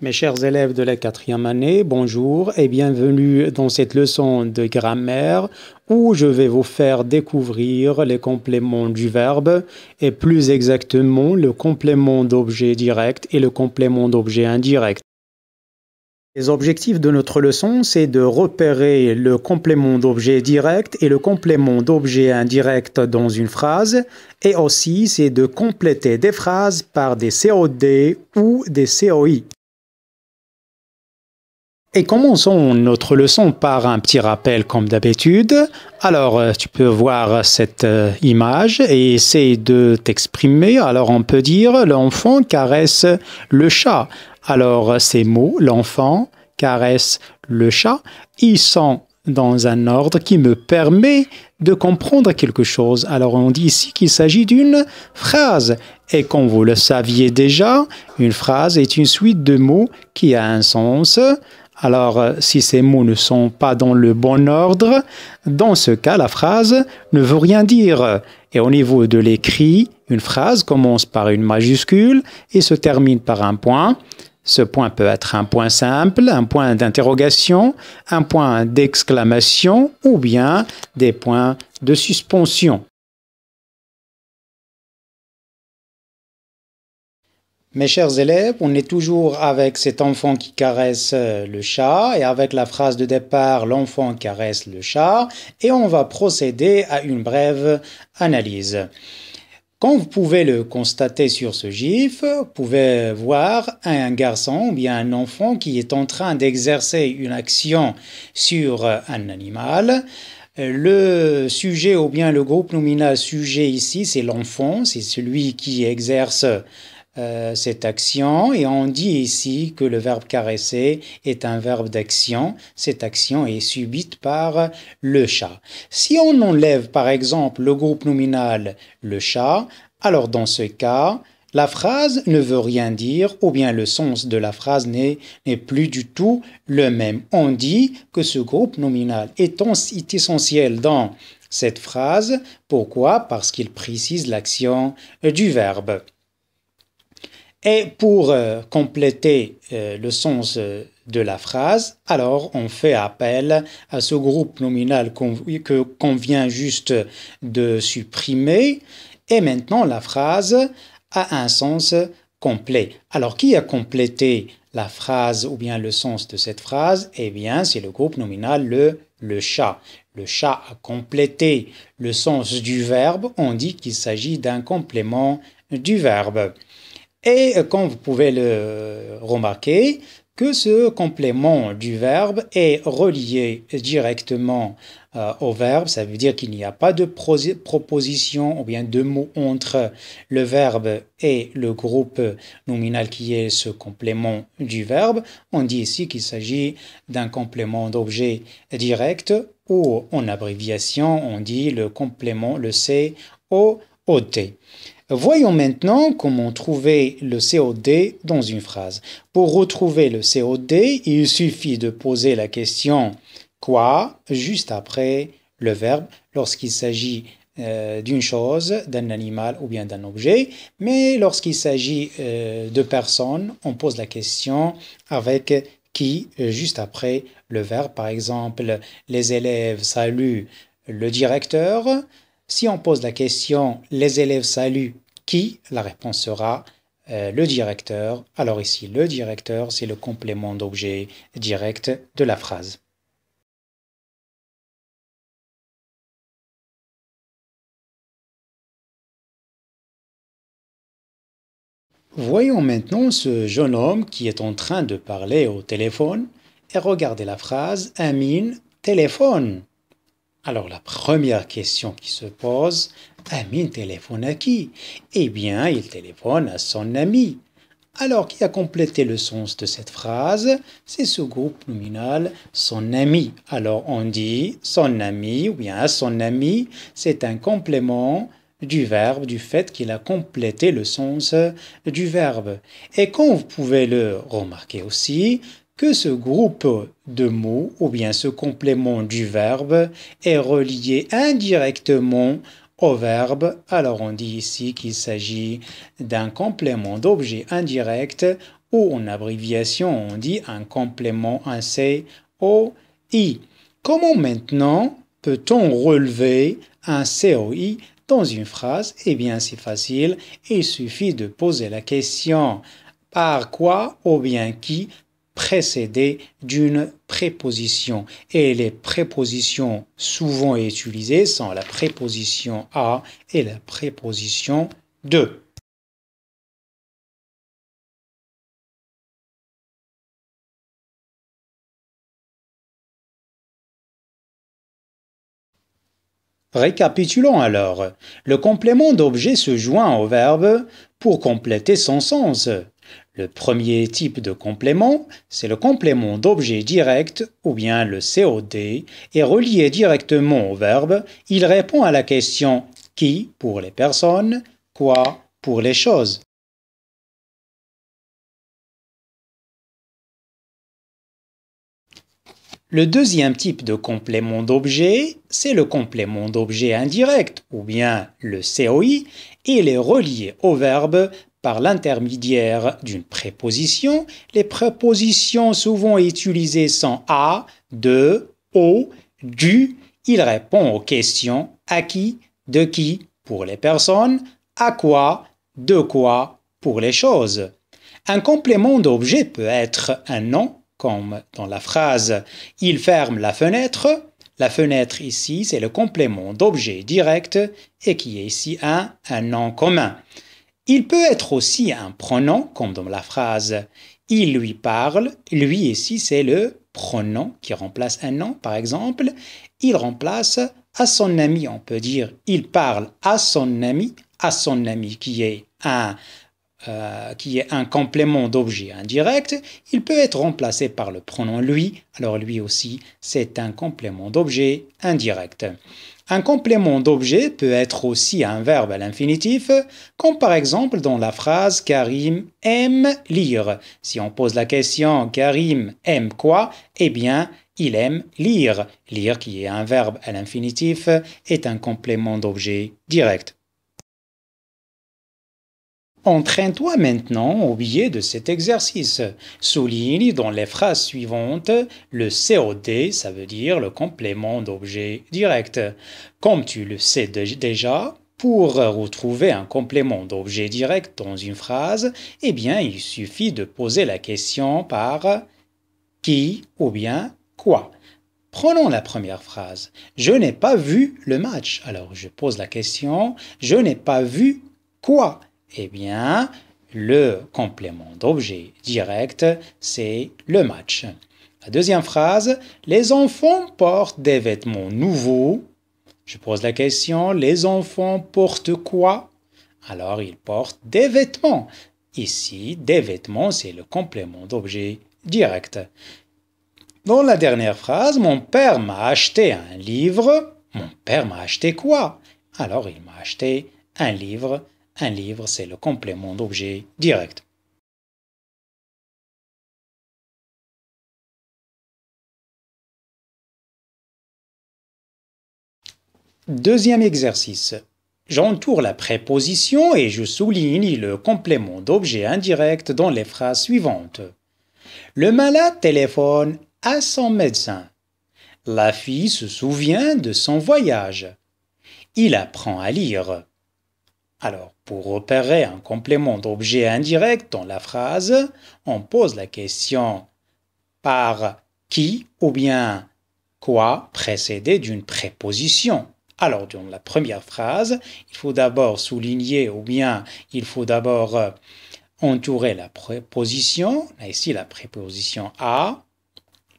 Mes chers élèves de la quatrième année, bonjour et bienvenue dans cette leçon de grammaire où je vais vous faire découvrir les compléments du verbe et plus exactement le complément d'objet direct et le complément d'objet indirect. Les objectifs de notre leçon, c'est de repérer le complément d'objet direct et le complément d'objet indirect dans une phrase et aussi c'est de compléter des phrases par des COD ou des COI. Et commençons notre leçon par un petit rappel comme d'habitude. Alors, tu peux voir cette image et essayer de t'exprimer. Alors, on peut dire l'enfant caresse le chat. Alors, ces mots, l'enfant caresse le chat, ils sont dans un ordre qui me permet de comprendre quelque chose. Alors, on dit ici qu'il s'agit d'une phrase. Et comme vous le saviez déjà, une phrase est une suite de mots qui a un sens. Alors, si ces mots ne sont pas dans le bon ordre, dans ce cas, la phrase ne veut rien dire. Et au niveau de l'écrit, une phrase commence par une majuscule et se termine par un point. Ce point peut être un point simple, un point d'interrogation, un point d'exclamation ou bien des points de suspension. Mes chers élèves, on est toujours avec cet enfant qui caresse le chat et avec la phrase de départ, l'enfant caresse le chat et on va procéder à une brève analyse. Comme vous pouvez le constater sur ce gif, vous pouvez voir un garçon ou bien un enfant qui est en train d'exercer une action sur un animal. Le sujet ou bien le groupe nominal sujet ici, c'est l'enfant, c'est celui qui exerce cette action et on dit ici que le verbe caresser est un verbe d'action. Cette action est subite par le chat. Si on enlève par exemple le groupe nominal le chat, alors dans ce cas, la phrase ne veut rien dire ou bien le sens de la phrase n'est plus du tout le même. On dit que ce groupe nominal est essentiel dans cette phrase. Pourquoi? Parce qu'il précise l'action du verbe. Et pour compléter le sens de la phrase, alors on fait appel à ce groupe nominal qu'on vient juste de supprimer. Et maintenant, la phrase a un sens complet. Alors, qui a complété la phrase ou bien le sens de cette phrase? Eh bien, c'est le groupe nominal le chat. Le chat a complété le sens du verbe. On dit qu'il s'agit d'un complément du verbe. Et comme vous pouvez le remarquer, que ce complément du verbe est relié directement au verbe, ça veut dire qu'il n'y a pas de proposition ou bien de mot entre le verbe et le groupe nominal qui est ce complément du verbe. On dit ici qu'il s'agit d'un complément d'objet direct ou en abréviation, on dit le complément, le COD. Voyons maintenant comment trouver le COD dans une phrase. Pour retrouver le COD, il suffit de poser la question « quoi » juste après le verbe lorsqu'il s'agit d'une chose, d'un animal ou bien d'un objet. Mais lorsqu'il s'agit de personnes, on pose la question avec qui juste après le verbe. Par exemple, les élèves saluent le directeur. Si on pose la question « les élèves saluent qui ?», la réponse sera le directeur. Alors ici, le directeur, c'est le complément d'objet direct de la phrase. Voyons maintenant ce jeune homme qui est en train de parler au téléphone et regardez la phrase « Amine téléphone ». Alors la première question qui se pose, Amine téléphone à qui? Eh bien, il téléphone à son ami. Alors, qui a complété le sens de cette phrase? C'est ce groupe nominal, son ami. Alors, on dit son ami ou bien à son ami, c'est un complément du verbe, du fait qu'il a complété le sens du verbe. Et comme vous pouvez le remarquer aussi, que ce groupe de mots ou bien ce complément du verbe est relié indirectement au verbe. Alors on dit ici qu'il s'agit d'un complément d'objet indirect ou en abréviation on dit un complément, un COI. Comment maintenant peut-on relever un COI dans une phrase? Eh bien c'est facile, il suffit de poser la question par quoi ou bien qui précédé d'une préposition. Et les prépositions souvent utilisées sont la préposition à et la préposition de. Récapitulons alors. Le complément d'objet se joint au verbe pour compléter son sens. Le premier type de complément, c'est le complément d'objet direct ou bien le COD, est relié directement au verbe. Il répond à la question qui pour les personnes, quoi pour les choses. Le deuxième type de complément d'objet, c'est le complément d'objet indirect, ou bien le COI. Il est relié au verbe par l'intermédiaire d'une préposition. Les prépositions souvent utilisées sont à, de, au, du. Il répond aux questions à qui, de qui pour les personnes, à quoi, de quoi pour les choses. Un complément d'objet peut être un nom, comme dans la phrase « Il ferme la fenêtre ». La fenêtre ici, c'est le complément d'objet direct et qui est ici un nom commun. Il peut être aussi un pronom, comme dans la phrase « Il lui parle ». Lui ici, c'est le pronom qui remplace un nom, par exemple. Il remplace à son ami, on peut dire « Il parle à son ami qui est un complément d'objet indirect, il peut être remplacé par le pronom lui. Alors lui aussi, c'est un complément d'objet indirect. Un complément d'objet peut être aussi un verbe à l'infinitif, comme par exemple dans la phrase Karim aime lire. Si on pose la question Karim aime quoi? Eh bien, il aime lire. Lire, qui est un verbe à l'infinitif, est un complément d'objet direct. Entraîne-toi maintenant au biais de cet exercice. Souligne dans les phrases suivantes le COD, ça veut dire le complément d'objet direct. Comme tu le sais déjà, pour retrouver un complément d'objet direct dans une phrase, eh bien, il suffit de poser la question par qui ou bien quoi. Prenons la première phrase. Je n'ai pas vu le match. Alors, je pose la question, je n'ai pas vu quoi? Eh bien, le complément d'objet direct, c'est le match. La deuxième phrase, les enfants portent des vêtements nouveaux. Je pose la question, les enfants portent quoi? Alors, ils portent des vêtements. Ici, des vêtements, c'est le complément d'objet direct. Dans la dernière phrase, mon père m'a acheté un livre. Mon père m'a acheté quoi? Alors, il m'a acheté un livre. Un livre, c'est le complément d'objet direct. Deuxième exercice. J'entoure la préposition et je souligne le complément d'objet indirect dans les phrases suivantes. Le malade téléphone à son médecin. La fille se souvient de son voyage. Il apprend à lire. Alors, pour repérer un complément d'objet indirect dans la phrase, on pose la question par qui ou bien quoi précédé d'une préposition. Alors, dans la première phrase, il faut d'abord souligner ou bien il faut d'abord entourer la préposition. Ici, la préposition à.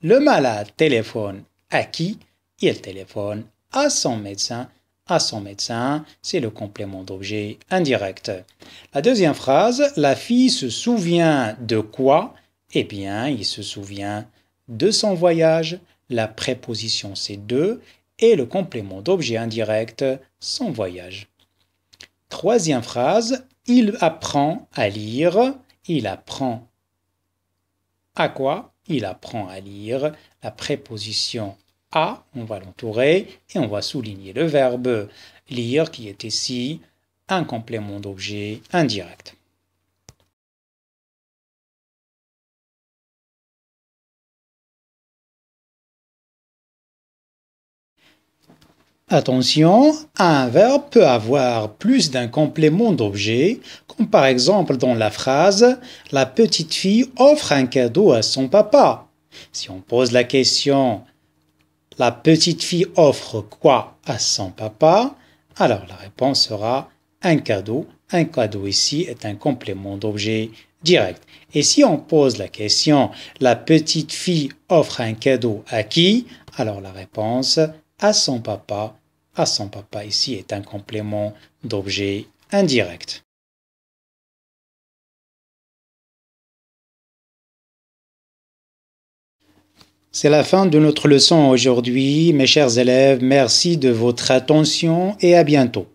Le malade téléphone à qui? Il téléphone à son médecin. À son médecin, c'est le complément d'objet indirect. La deuxième phrase, la fille se souvient de quoi? Eh bien, il se souvient de son voyage. La préposition c'est de et le complément d'objet indirect, son voyage. Troisième phrase, il apprend à lire. Il apprend à quoi? Il apprend à lire. La préposition à, on va l'entourer et on va souligner le verbe lire qui est ici un complément d'objet indirect. Attention, un verbe peut avoir plus d'un complément d'objet, comme par exemple dans la phrase « La petite fille offre un cadeau à son papa ». Si on pose la question « La petite fille offre quoi à son papa ?» alors la réponse sera un cadeau. Un cadeau ici est un complément d'objet direct. Et si on pose la question « La petite fille offre un cadeau à qui ?» alors la réponse à son papa. À son papa ici est un complément d'objet indirect. C'est la fin de notre leçon aujourd'hui. Mes chers élèves, merci de votre attention et à bientôt.